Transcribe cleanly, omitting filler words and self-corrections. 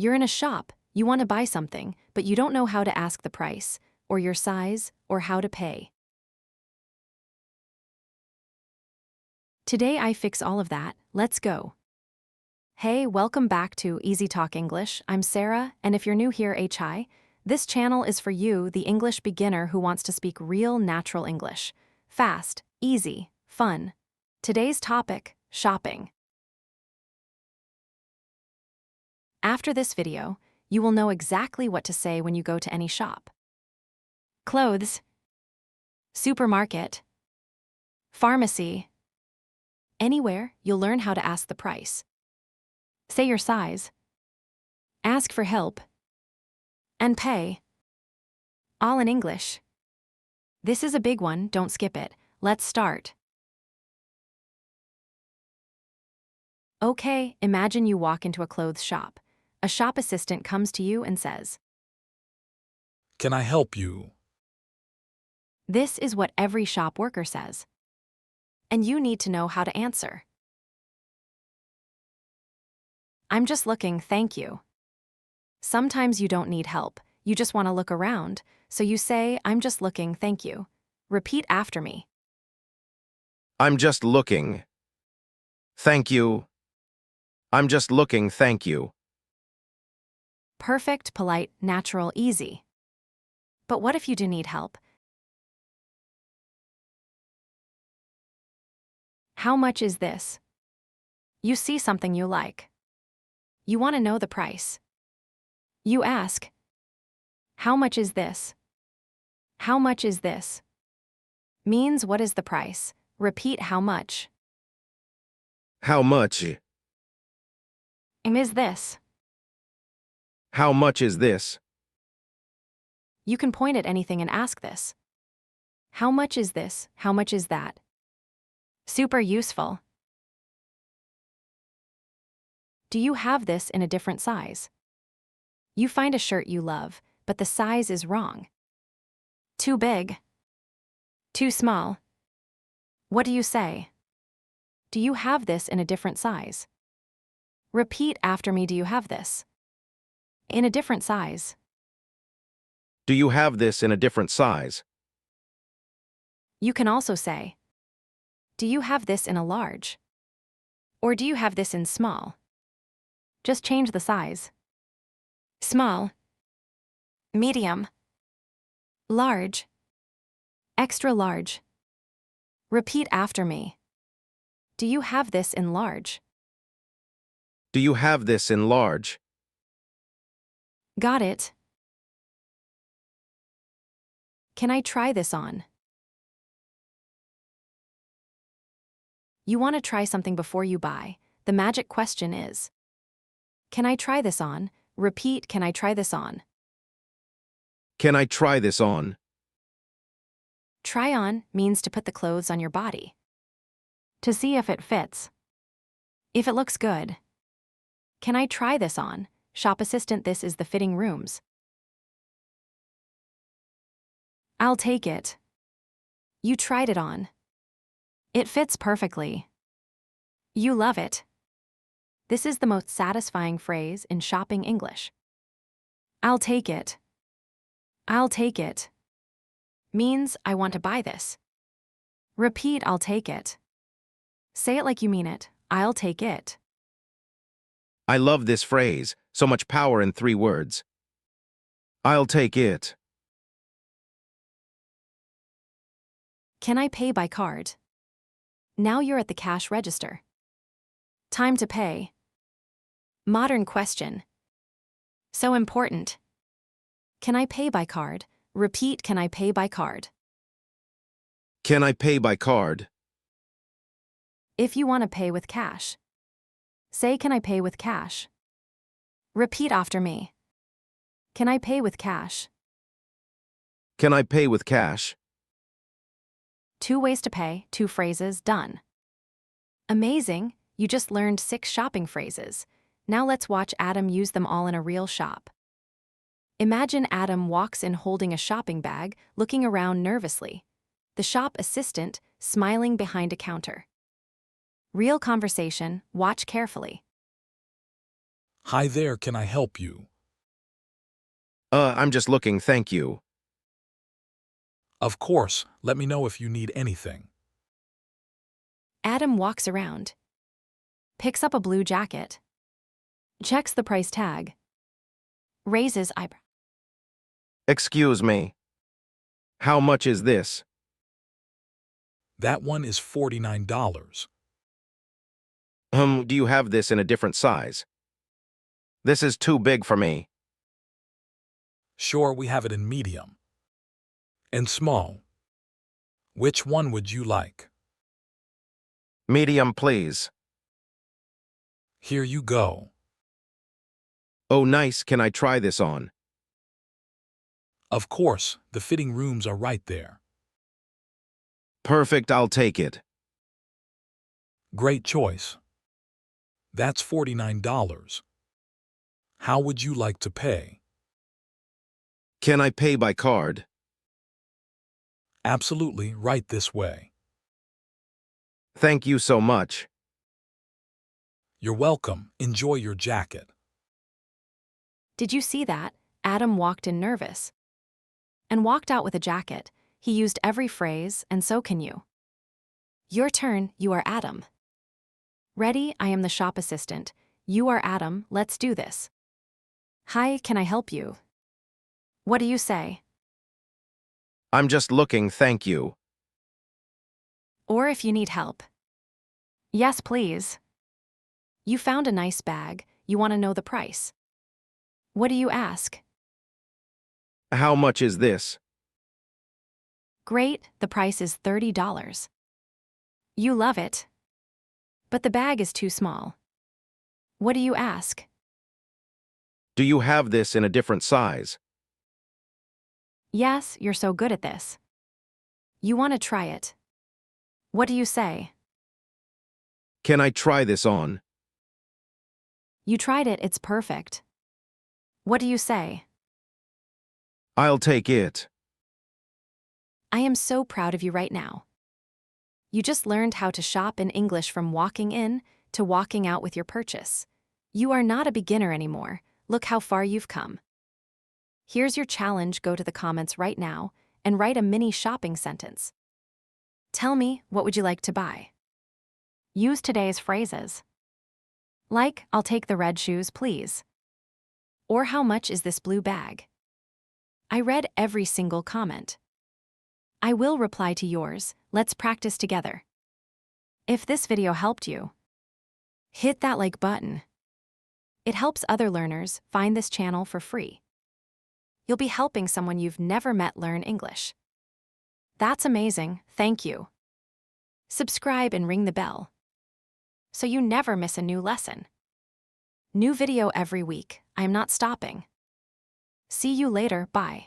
You're in a shop, you want to buy something, but you don't know how to ask the price, or your size, or how to pay. Today I fix all of that, let's go. Hey, welcome back to Easy Talk English. I'm Sarah, and if you're new here, hi. This channel is for you, the English beginner who wants to speak real natural English. Fast, easy, fun. Today's topic, shopping. After this video, you will know exactly what to say when you go to any shop. Clothes, supermarket, pharmacy. Anywhere, you'll learn how to ask the price. Say your size, ask for help, and pay. All in English. This is a big one, don't skip it. Let's start. Okay, imagine you walk into a clothes shop. A shop assistant comes to you and says, Can I help you? This is what every shop worker says. And you need to know how to answer. I'm just looking, thank you. Sometimes you don't need help, you just want to look around, so you say, I'm just looking, thank you. Repeat after me. I'm just looking. Thank you. I'm just looking, thank you. Perfect, polite, natural, easy. But what if you do need help? How much is this? You see something you like. You want to know the price. You ask, how much is this? How much is this? Means what is the price? Repeat how much. How much? Is this? How much is this? You can point at anything and ask this. How much is this? How much is that? Super useful. Do you have this in a different size? You find a shirt you love, but the size is wrong. Too big. Too small. What do you say? Do you have this in a different size? Repeat after me, do you have this? In a different size. Do you have this in a different size? You can also say, do you have this in a large? Or do you have this in small? Just change the size. Small, medium, large, extra large. Repeat after me. Do you have this in large? Do you have this in large? Got it. Can I try this on? You want to try something before you buy. The magic question is, can I try this on? Repeat, can I try this on? Can I try this on? Try on means to put the clothes on your body. To see if it fits. If it looks good. Can I try this on? Shop assistant, this is the fitting rooms. I'll take it. You tried it on. It fits perfectly. You love it. This is the most satisfying phrase in shopping English. I'll take it. I'll take it. Means I want to buy this. Repeat, I'll take it. Say it like you mean it. I'll take it. I love this phrase, so much power in 3 words. I'll take it. Can I pay by card? Now you're at the cash register. Time to pay. Modern question. So important. Can I pay by card? Repeat, can I pay by card? Can I pay by card? If you want to pay with cash. Say, can I pay with cash? Repeat after me. Can I pay with cash? Can I pay with cash? 2 ways to pay, 2 phrases, done. Amazing, you just learned 6 shopping phrases. Now let's watch Adam use them all in a real shop. Imagine Adam walks in holding a shopping bag, looking around nervously. The shop assistant, smiling behind a counter. Real conversation, watch carefully. Hi there, can I help you? I'm just looking, thank you. Of course, let me know if you need anything. Adam walks around, picks up a blue jacket, checks the price tag, raises eyebrow. Excuse me. How much is this? That one is $49. Do you have this in a different size? This is too big for me. Sure, we have it in medium and small. Which one would you like? Medium, please. Here you go. Oh, nice, can I try this on? Of course, the fitting rooms are right there. Perfect, I'll take it. Great choice. That's $49. How would you like to pay? Can I pay by card? Absolutely, right this way. Thank you so much. You're welcome. Enjoy your jacket. Did you see that? Adam walked in nervous and walked out with a jacket. He used every phrase, and so can you. Your turn, you are Adam. Ready, I am the shop assistant. You are Adam, let's do this. Hi, can I help you? What do you say? I'm just looking, thank you. Or if you need help. Yes, please. You found a nice bag, you want to know the price. What do you ask? How much is this? Great, the price is $30. You love it. But the bag is too small. What do you ask? Do you have this in a different size? Yes, you're so good at this. You want to try it. What do you say? Can I try this on? You tried it, it's perfect. What do you say? I'll take it. I am so proud of you right now. You just learned how to shop in English from walking in to walking out with your purchase. You are not a beginner anymore. Look how far you've come. Here's your challenge, go to the comments right now and write a mini shopping sentence. Tell me, what would you like to buy? Use today's phrases. Like, I'll take the red shoes, please. Or how much is this blue bag? I read every single comment. I will reply to yours, let's practice together. If this video helped you, hit that like button. It helps other learners find this channel for free. You'll be helping someone you've never met learn English. That's amazing, thank you. Subscribe and ring the bell so you never miss a new lesson. New video every week, I am not stopping. See you later, bye.